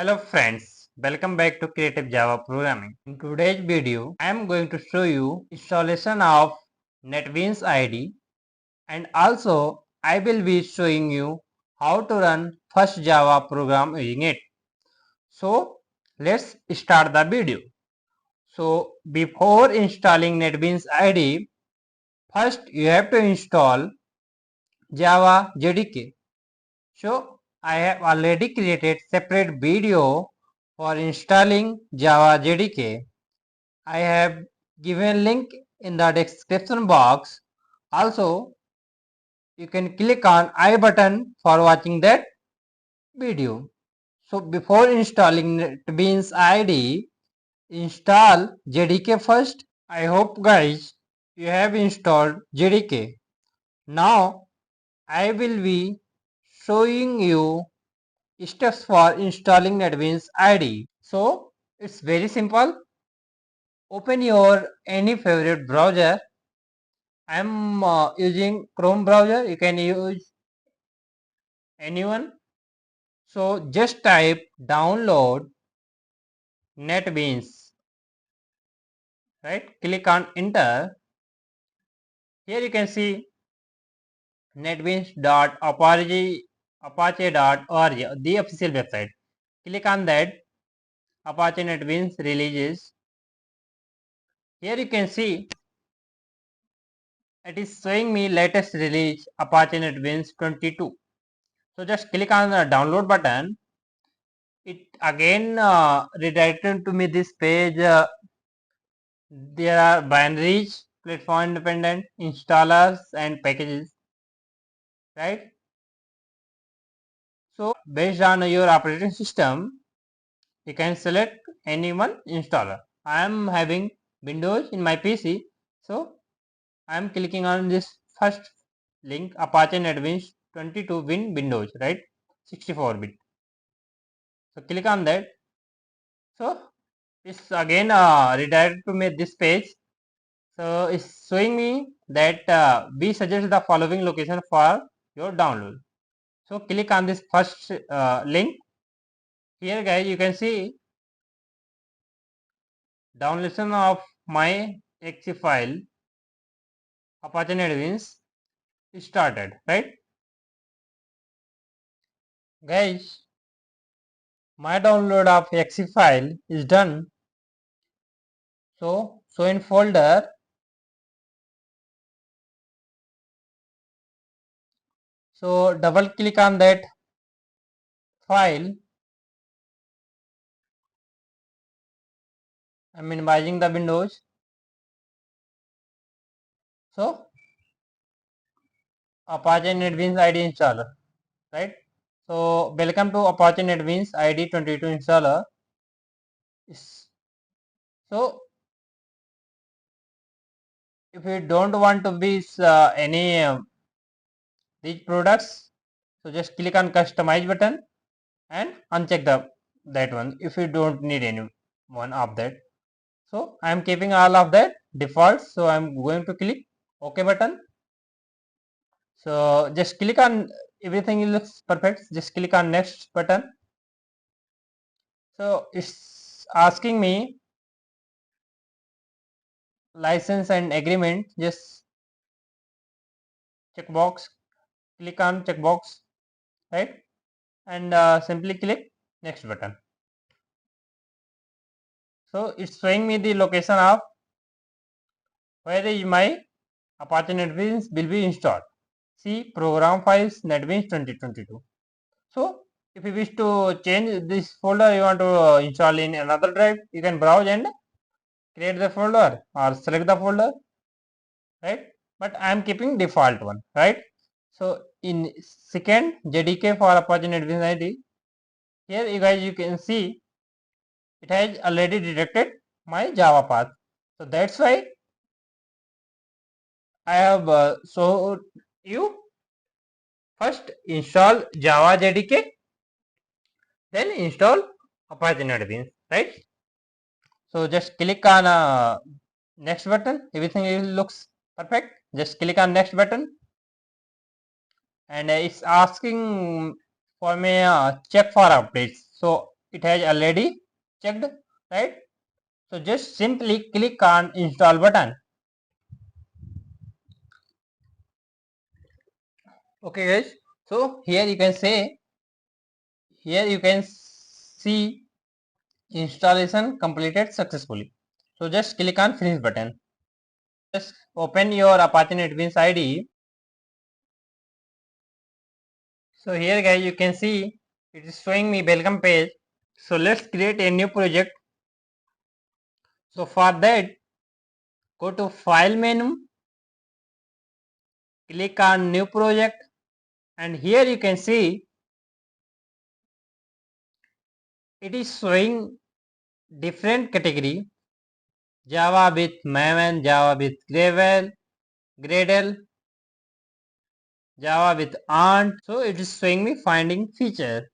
Hello friends, welcome back to Creative Java Programming. In today's video, I am going to show you installation of NetBeans IDE and also I will be showing you how to run first Java program using it. So let's start the video. So before installing NetBeans IDE, first you have to install Java JDK. So I have already created separate video for installing Java JDK. I have given link in the description box. Also, you can click on I button for watching that video. So before installing NetBeans IDE, install JDK first. I hope guys you have installed JDK. Now I will be showing you steps for installing NetBeans IDE. So it's very simple. Open your any favorite browser. I'm using Chrome browser. You can use anyone. So just type download NetBeans. Right? Click on enter. Here you can see netbeans.apache.org, the official website. Click on that. Apache NetBeans releases. Here you can see it is showing me latest release Apache NetBeans 22. So just click on the download button. It again redirected to me this page. There are binaries, platform independent, installers and packages, right? So based on your operating system, you can select any one installer. I am having Windows in my PC, so I am clicking on this first link, Apache NetBeans 22 Win Windows, right? 64-bit. So click on that. So it's again redirected to me this page. So it's showing me that we suggest the following location for your download. So click on this first link. Here guys you can see downloadation of my exe file Apache NetBeans started, right? Guys, my download of exe file is done. So in folder, so double click on that file. I'm minimizing the windows. So Apache NetBeans IDE installer, right? So welcome to Apache NetBeans IDE 22 installer. So if you don't want to be any these products, so just click on customize button and uncheck that one if you don't need any one of that. So I am keeping all of that default. So I am going to click OK button. So just click on everything looks perfect. Just click on next button. So it's asking me license and agreement. Just checkbox. Click on checkbox, right? And simply click next button. So it's showing me the location of where is my Apache NetBeans will be installed. See program files NetBeans 2022. So if you wish to change this folder, you want to install in another drive, you can browse and create the folder or select the folder, right? But I am keeping default one, right? So in second JDK for Apache NetBeans IDE, here you guys you can see it has already detected my Java path. So that's why I have showed you first install Java JDK, then install Apache NetBeans, right? So just click on next button. Everything looks perfect. Just click on next button, and it's asking for me check for updates. So it has already checked, right? So just simply click on install button. Okay guys, so here you can see installation completed successfully. So just click on finish button. Just open your Apache NetBeans IDE. So here guys you can see it is showing me welcome page. So let's create a new project. So for that, go to file menu, click on new project, and here you can see it is showing different category: Java with Maven, Java with Gradle, Java with Ant. So it is showing me finding feature.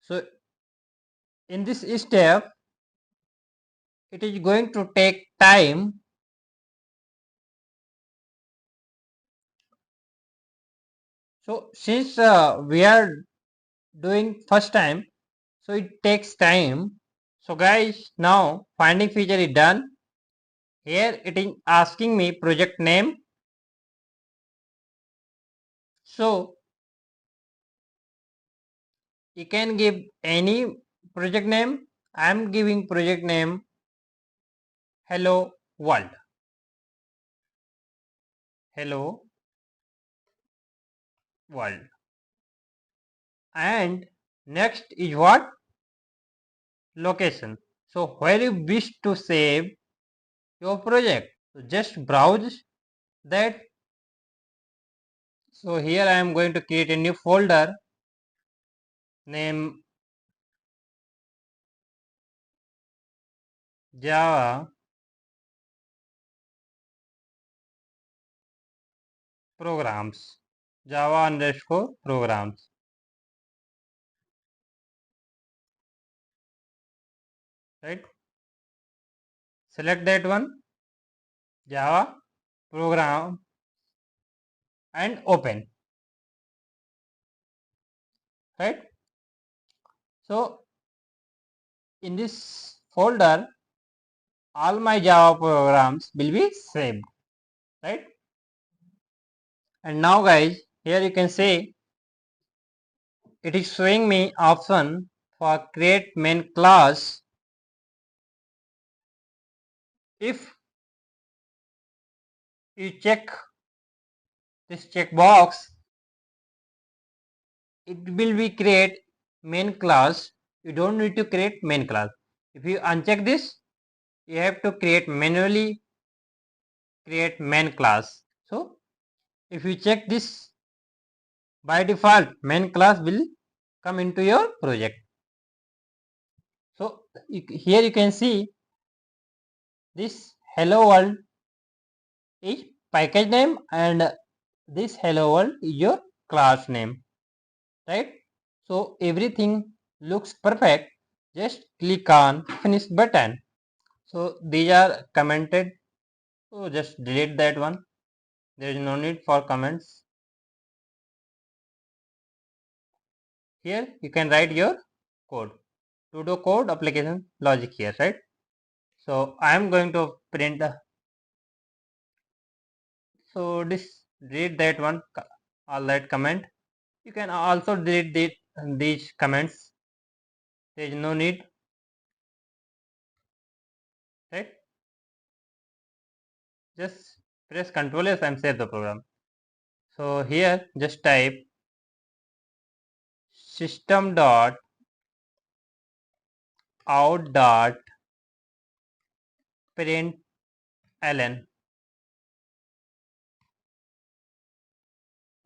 So in this step, it is going to take time. So since we are doing first time, so it takes time. So guys, now finding feature is done. Here it is asking me project name. So you can give any project name. I am giving project name Hello World. Hello World. And next is what? Location. So where you wish to save your project. So just browse that. So here I am going to create a new folder, name Java programs, Java underscore programs, right? Select that one, Java program, and open, right? So in this folder, all my Java programs will be saved, right? And now guys, here you can see it is showing me option for create main class. If you check this checkbox, it will be create main class. You don't need to create main class. If you uncheck this, you have to create manually create main class. So if you check this, by default main class will come into your project. So here you can see this hello world is package name and this hello world is your class name, right? So everything looks perfect. Just click on finish button. So these are commented. So just delete that one. There is no need for comments. Here you can write your code. To do code application logic here, right? So I am going to print. So this delete that one. All that comment. You can also delete these comments. There is no need, right? Just press Ctrl S and save the program. So here just type system dot out dot println.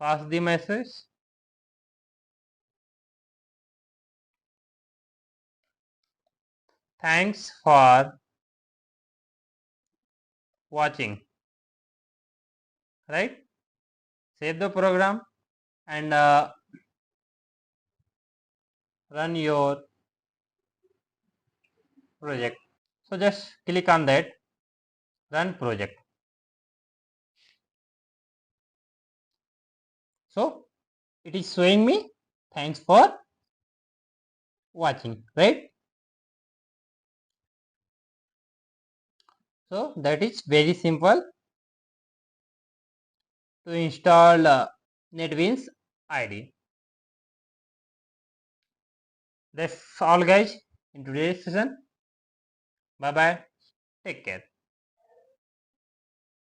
Pass the message. Thanks for watching, right? Save the program and run your project. So just click on that, run project. So it is showing me thanks for watching, right? So that is very simple to install NetBeans IDE. That's all guys in today's session. Bye bye. Take care.